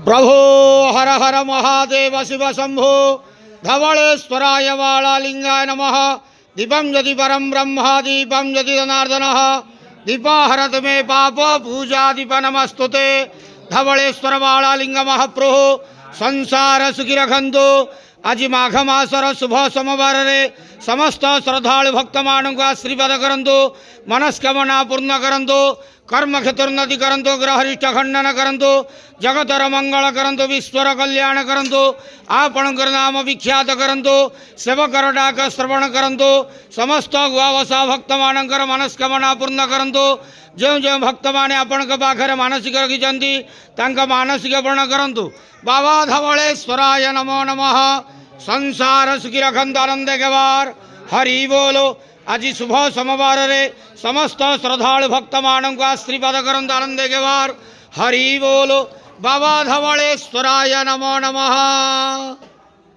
प्रभो हर हर महादेव शिव शंभो धवलेश्वराय वालालिंगाय नमः। दीपं यदि परं ब्रह्म दीपं यदि जनार्दनः दीपाहरत मे पाप पूजा दीप नमस्तुते। धवलेश्वर वालालिंग महाप्रभु संसार सुखी रखंतु। आज माघ मासर शुभ सोमवार रे समस्त श्रद्धालु भक्त मानक आशीर्वाद करंतु, मनस्कामना पूर्ण करंतु, कर्म क्षेत्रोन्नति करंतु, ग्रहरिष्ठ खंडन करंतु, जगतर मंगल करंतु, विश्वर कल्याण करंतु, आपणकर नाम विख्यात करंतु, सेवकर डाक श्रवण करंतु, समस्त गुआवसा भक्त मानकर मनस्कामना पूर्ण करंतु। जो जो भक्त माने आपण पाखरे मानसिक रखिछंती तांका मानसिक पूर्ण करंतु। बाबा धवलेश्वराय नमो नमः। संसार सुखी रखंतु, आनंद गवार हरि बोलो। आज शुभ सोमवार रे समस्त श्रद्धालु भक्त मानक आशीर्वाद करंतु, आनंद गवार हरि बोलो। बाबा धवलेश्वराय नमो नमः।